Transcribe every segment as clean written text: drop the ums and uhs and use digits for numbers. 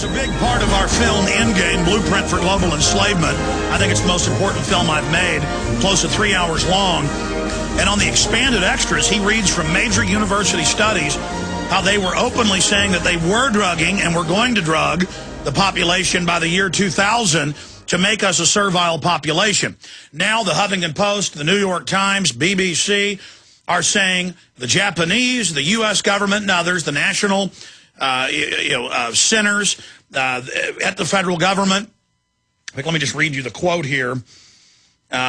a big part of our film Endgame, Blueprint for Global Enslavement. I think it's the most important film I've made, close to 3 hours long. And on the expanded extras, he reads from major university studies how they were openly saying that they were drugging and were going to drug the population by the year 2000 to make us a servile population. Now the Huffington Post, the New York Times, BBC are saying the Japanese, the U.S. government, and others, the national centers at the federal government. Let me just read you the quote here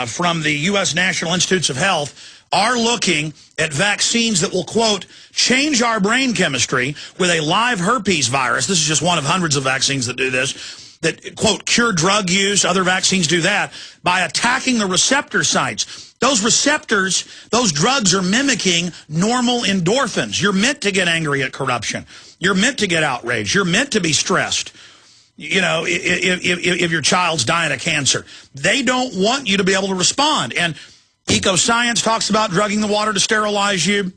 from the U.S. National Institutes of Health, are looking at vaccines that will, quote, change our brain chemistry with a live herpes virus. This is just one of hundreds of vaccines that do this, that, quote, cure drug use. Other vaccines do that by attacking the receptor sites. Those receptors, those drugs are mimicking normal endorphins. You're meant to get angry at corruption. You're meant to get outraged. You're meant to be stressed. You know, if your child's dying of cancer. They don't want you to be able to respond. And Ecoscience talks about drugging the water to sterilize you.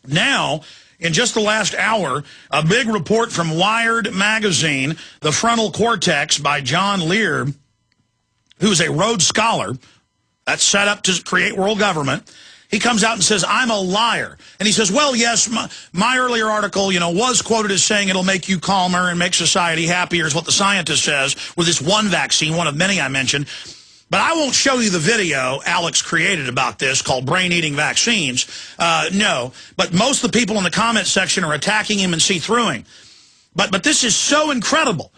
Now, in just the last hour, a big report from Wired magazine, The Frontal Cortex by John Lear, who's a Rhodes Scholar, that's set up to create world government. He comes out and says, I'm a liar. And he says, well, yes, my earlier article, was quoted as saying it'll make you calmer and make society happier is what the scientist says with this one vaccine, one of many I mentioned. But I won't show you the video Alex created about this called Brain-Eating Vaccines. No, but most of the people in the comment section are attacking him and see through him. But this is so incredible.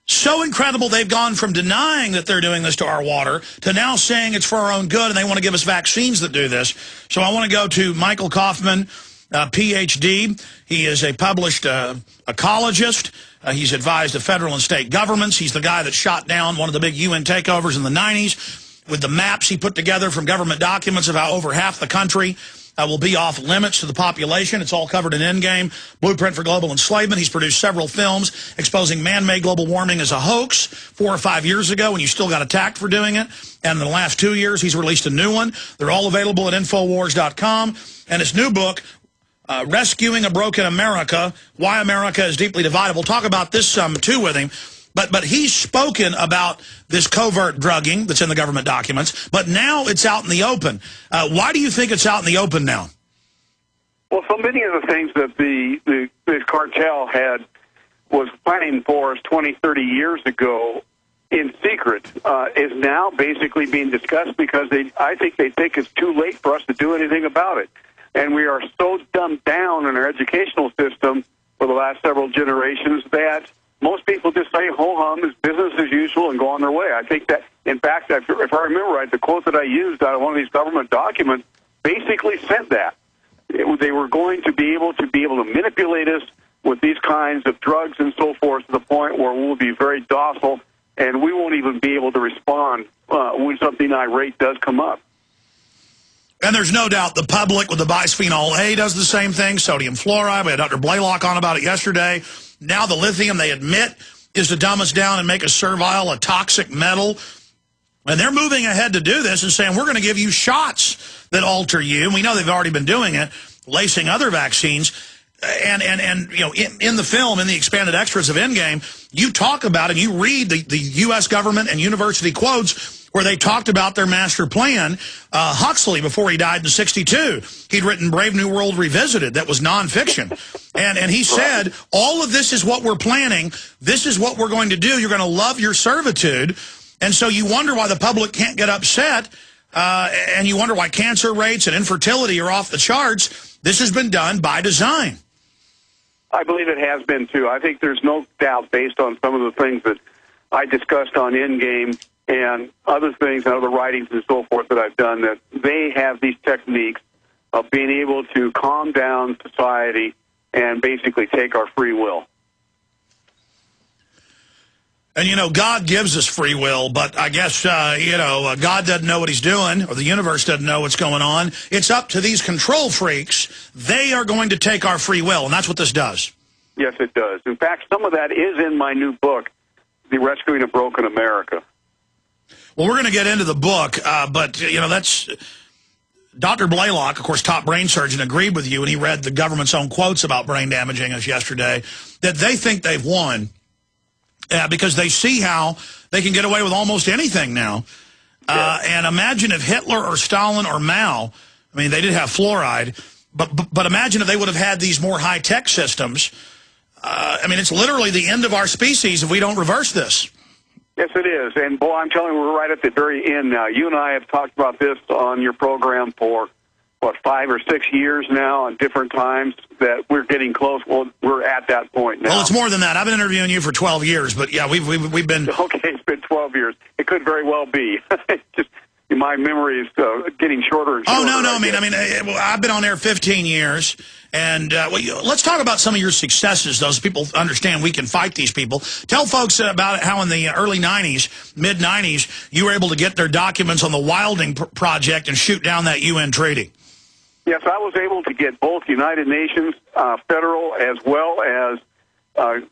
So incredible they've gone from denying that they're doing this to our water to now saying it's for our own good and they want to give us vaccines that do this. So I want to go to Michael Coffman, PhD. He is a published ecologist. He's advised the federal and state governments. He's the guy that shot down one of the big UN takeovers in the 90s with the maps he put together from government documents of how over half the country will be off limits to the population. It's all covered in Endgame, Blueprint for Global Enslavement. He's produced several films exposing man-made global warming as a hoax 4 or 5 years ago when you still got attacked for doing it. And in the last 2 years, he's released a new one. They're all available at infowars.com. And his new book, Rescuing a Broken America, Why America is Deeply Divided. We'll talk about this too with him. But he's spoken about this covert drugging that's in the government documents, but now it's out in the open. Why do you think it's out in the open now? Well, so many of the things that the cartel was planning for us 20, 30 years ago in secret is now basically being discussed because I think they think it's too late for us to do anything about it. And we are so dumbed down in our educational system for the last several generations that most people just say, ho-hum, it's business as usual and go on their way. I think that, in fact, if I remember right, the quote that I used out of one of these government documents basically said that. They were going to be able to manipulate us with these kinds of drugs and so forth to the point where we'll be very docile and we won't even be able to respond when something irate does come up. And there's no doubt the public with the bisphenol A does the same thing, sodium fluoride. We had Dr. Blaylock on about it yesterday. Now the lithium, they admit, is to dumb us down and make us servile, a toxic metal. And they're moving ahead to do this and saying, we're going to give you shots that alter you. And we know they've already been doing it, lacing other vaccines. And in the film, in the expanded extras of Endgame, you talk about and you read the U.S. government and university quotes where they talked about their master plan. Huxley, before he died in '62, he'd written Brave New World Revisited. That was nonfiction. And he said, all of this is what we're planning. This is what we're going to do. You're going to love your servitude. And so you wonder why the public can't get upset. And you wonder why cancer rates and infertility are off the charts. This has been done by design. I believe it has been, too. I think there's no doubt, based on some of the things that I discussed on Endgame and other things and other writings and so forth that I've done, that they have these techniques of being able to calm down society and basically take our free will. And, God gives us free will, but I guess, God doesn't know what he's doing, or the universe doesn't know what's going on. It's up to these control freaks. They are going to take our free will, and that's what this does. Yes, it does. In fact, some of that is in my new book, The Rescuing a Broken America. Well, we're going to get into the book, but, that's... Dr. Blaylock, of course, top brain surgeon, agreed with you, and he read the government's own quotes about brain damaging us yesterday, that they think they've won. because they see how they can get away with almost anything now. And imagine if Hitler or Stalin or Mao, I mean, they did have fluoride, but imagine if they would have had these more high-tech systems. I mean, it's literally the end of our species if we don't reverse this. Yes, it is. And, boy, I'm telling you, we're right at the very end now. You and I have talked about this on your program for, 5 or 6 years now at different times, that we're getting close. Well, we're at that point now. Well, it's more than that. I've been interviewing you for 12 years, but, yeah, we've been... Okay, it's been 12 years. It could very well be. Just my memory is getting shorter and shorter. Oh, no, I mean, I've been on air 15 years, and let's talk about some of your successes, though, so people understand we can fight these people. Tell folks about how in the early 90s, mid-90s, you were able to get their documents on the Wilding Project and shoot down that UN treaty. Yes, I was able to get both United Nations, federal, as well as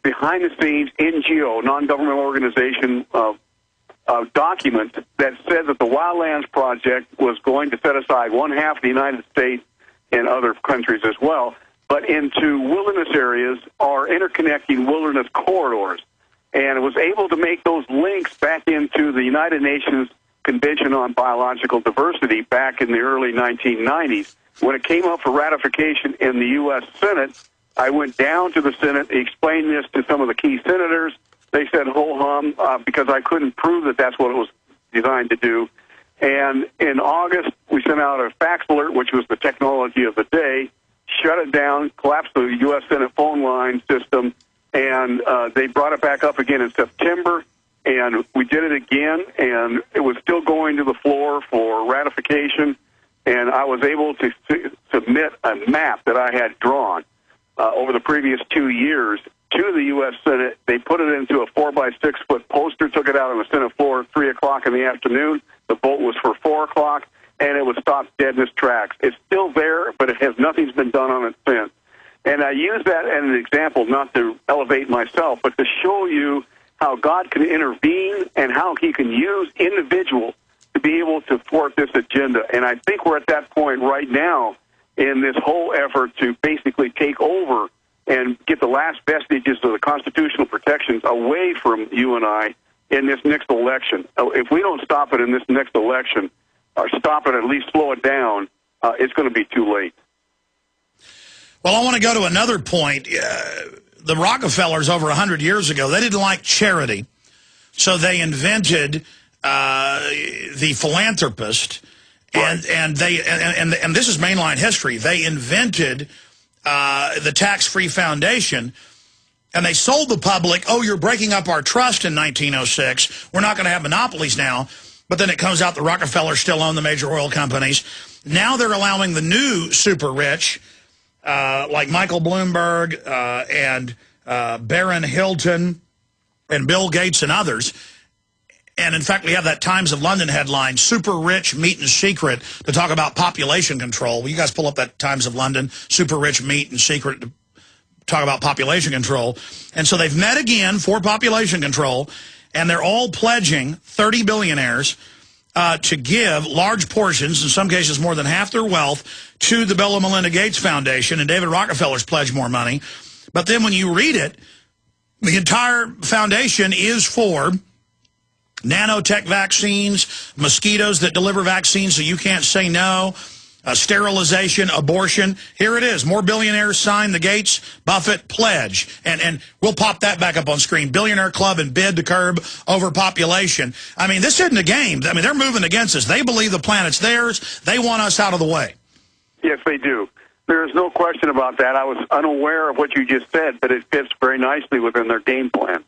behind-the-scenes NGO, non-governmental organization, document that said that the Wildlands Project was going to set aside one half of the United States and other countries as well, but into wilderness areas or interconnecting wilderness corridors. And it was able to make those links back into the United Nations Convention on Biological Diversity back in the early 1990s. When it came up for ratification in the U.S. Senate, I went down to the Senate, explained this to some of the key senators. They said ho-hum because I couldn't prove that that's what it was designed to do. And in August, we sent out a fax alert, which was the technology of the day, shut it down, collapsed the U.S. Senate phone line system, and they brought it back up again in September, and we did it again, and it was still going to the floor for ratification, and I was able to submit a map that I had drawn over the previous 2 years to the U.S. Senate. They put it into a 4-by-6-foot poster, took it out on the Senate floor at 3 o'clock in the afternoon. The vote was for 4 o'clock, and it was stopped dead in its tracks. It's still there, but nothing's been done on it since. And I use that as an example, not to elevate myself, but to show you how God can intervene and how he can use individuals to be able to thwart this agenda. And I think we're at that point right now in this whole effort to basically take over and get the last vestiges of the constitutional protections away from you and I in this next election. If we don't stop it in this next election, or stop it, at least slow it down, it's going to be too late. Well, I want to go to another point. The Rockefellers over 100 years ago, they didn't like charity, so they invented the philanthropist, right. and this is mainline history. They invented the tax-free foundation, and they sold the public, oh, you're breaking up our trust in 1906. We're not going to have monopolies now. But then it comes out the Rockefellers still own the major oil companies. Now they're allowing the new super rich, like Michael Bloomberg and Barron Hilton and Bill Gates and others. And, in fact, we have that Times of London headline, super rich meet in secret, to talk about population control. Will you guys pull up that Times of London, super rich meet in secret, to talk about population control? And so they've met again for population control, and they're all pledging, 30 billionaires, to give large portions, in some cases more than half their wealth, to the Bill and Melinda Gates Foundation, and David Rockefeller's pledged more money. But then when you read it, the entire foundation is for nanotech vaccines, mosquitoes that deliver vaccines so you can't say no, sterilization, abortion. Here it is. More billionaires sign the Gates Buffett pledge. And we'll pop that back up on screen. Billionaire Club and bid to curb overpopulation. I mean, this isn't a game. I mean, they're moving against us. They believe the planet's theirs. They want us out of the way. Yes, they do. There is no question about that. I was unaware of what you just said, but it fits very nicely within their game plan.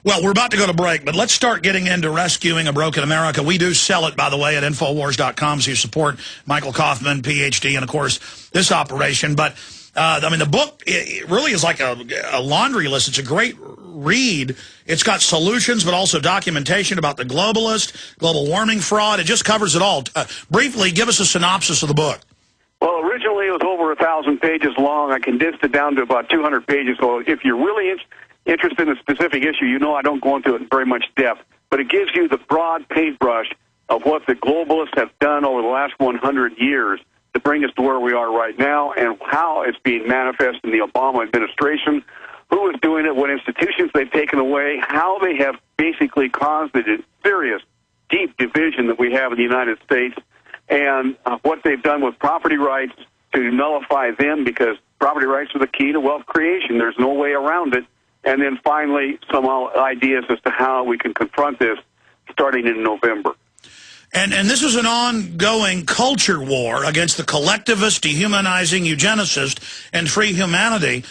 Well, we're about to go to break, but let's start getting into rescuing a broken America. We do sell it, by the way, at infowars.com, so you support Michael Coffman, PhD, and, of course, this operation. But, I mean, the book it really is like a laundry list. It's a great read. It's got solutions, but also documentation about the globalist, global warming fraud. It just covers it all. Briefly, give us a synopsis of the book. Well, originally it was over 1,000 pages long. I condensed it down to about 200 pages. So if you're really interested in a specific issue, you know I don't go into it in very much depth. But it gives you the broad paintbrush of what the globalists have done over the last 100 years to bring us to where we are right now, and how it's being manifest in the Obama administration, who is doing it, what institutions they've taken away, how they have basically caused the serious, deep division that we have in the United States, and what they've done with property rights to nullify them, because property rights are the key to wealth creation. There's no way around it. And then finally, some ideas as to how we can confront this starting in November. And this is an ongoing culture war against the collectivist, dehumanizing eugenicist, and free humanity.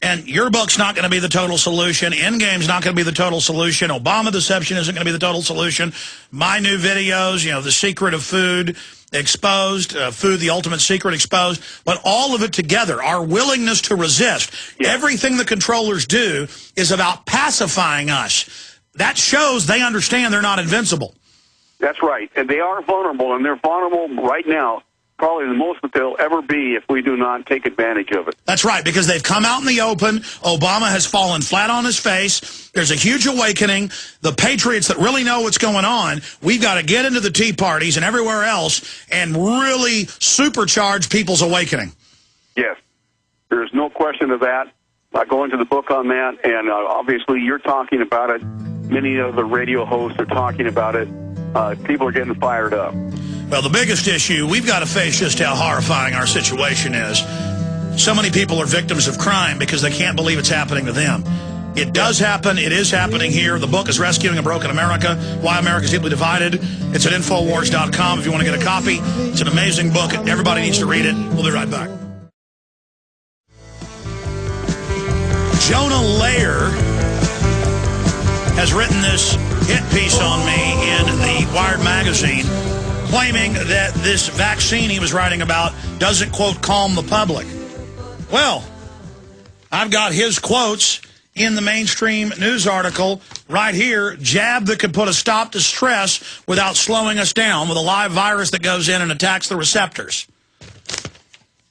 And your book's not going to be the total solution. Endgame's not going to be the total solution. Obama deception isn't going to be the total solution. My new videos, you know, The Secret of Food Exposed, Food, the Ultimate Secret Exposed, but all of it together, our willingness to resist. Yeah. Everything the controllers do is about pacifying us. That shows they understand they're not invincible. That's right. And they are vulnerable, and they're vulnerable right now, probably the most that they'll ever be if we do not take advantage of it. That's right, because they've come out in the open. Obama has fallen flat on his face. There's a huge awakening. The patriots that really know what's going on, we've got to get into the Tea Parties and everywhere else and really supercharge people's awakening. Yes, there's no question of that. I go into the book on that, and obviously you're talking about it. Many of the radio hosts are talking about it. People are getting fired up. Well, the biggest issue, we've got to face just how horrifying our situation is. So many people are victims of crime because they can't believe it's happening to them. It does happen. It is happening here. The book is Rescuing a Broken America, Why America is Deeply Divided. It's at infowars.com if you want to get a copy. It's an amazing book. Everybody needs to read it. We'll be right back. Jonah Lehrer has written this hit piece on me in the Wired magazine, claiming that this vaccine he was writing about doesn't, quote, calm the public. Well, I've got his quotes in the mainstream news article right here. Jab that could put a stop to stress without slowing us down, with a live virus that goes in and attacks the receptors.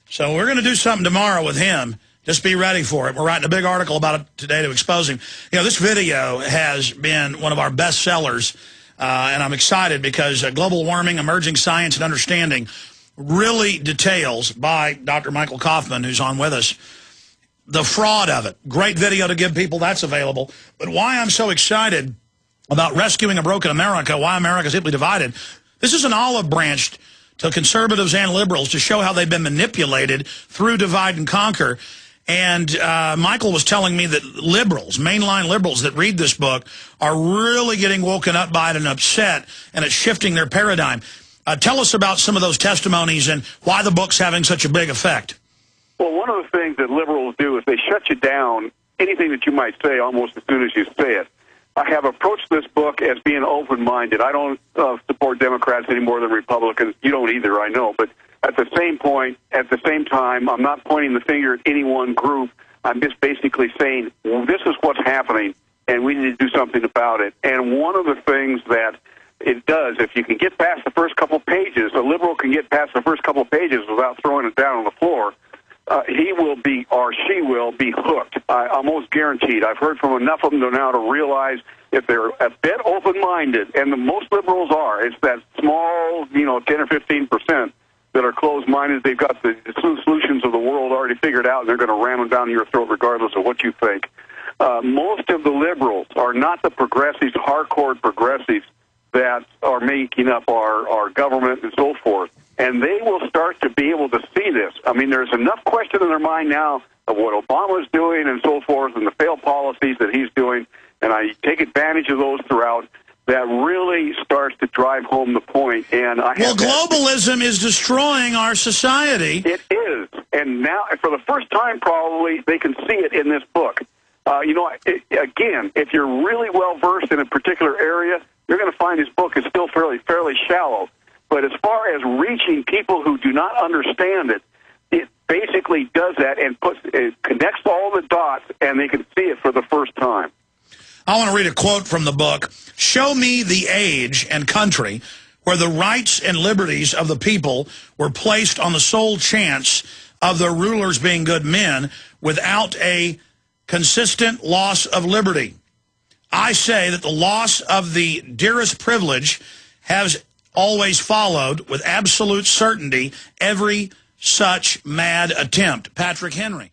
So we're going to do something tomorrow with him. Just be ready for it. We're writing a big article about it today to expose him. You know, this video has been one of our best sellers, and I'm excited because Global Warming, Emerging Science and Understanding really details, by Dr. Michael Coffman, who's on with us, the fraud of it. Great video to give people. That's available. But why I'm so excited about Rescuing a Broken America, Why America is Deeply Divided, this is an olive branch to conservatives and liberals to show how they've been manipulated through divide and conquer. And Michael was telling me that liberals, mainline liberals that read this book, are really getting woken up by it and upset, and it's shifting their paradigm. Tell us about some of those testimonies and why the book's having such a big effect. Well, one of the things that liberals do is they shut you down, anything that you might say, almost as soon as you say it. I have approached this book as being open-minded. I don't support Democrats any more than Republicans. You don't either, I know, but at the same time, I'm not pointing the finger at any one group. I'm just basically saying, well, this is what's happening, and we need to do something about it. And one of the things that it does, if you can get past the first couple pages, a liberal can get past the first couple pages without throwing it down on the floor, he will be, or she will be, hooked. Almost guaranteed. I've heard from enough of them now to realize if they're a bit open-minded, and the most liberals are, it's that small, 10 or 15% that are closed-minded. They've got the solutions of the world already figured out, and they're going to ram them down your throat regardless of what you think. Most of the liberals are not the progressives, hardcore progressives that are making up our government and so forth. And they will start to be able to see this. I mean, there's enough question in their mind now of what Obama's doing and so forth and the failed policies that he's doing, and I take advantage of those throughout. That really starts to drive home the point. And globalism is destroying our society. It is. And now, for the first time, probably, they can see it in this book. Again, if you're really well-versed in a particular area, you're going to find this book is still fairly shallow. But as far as reaching people who do not understand it, it basically does that and it connects all the dots, and they can see it for the first time. I want to read a quote from the book. Show me the age and country where the rights and liberties of the people were placed on the sole chance of their rulers being good men without a consistent loss of liberty. I say that the loss of the dearest privilege has always followed with absolute certainty every such mad attempt. Patrick Henry.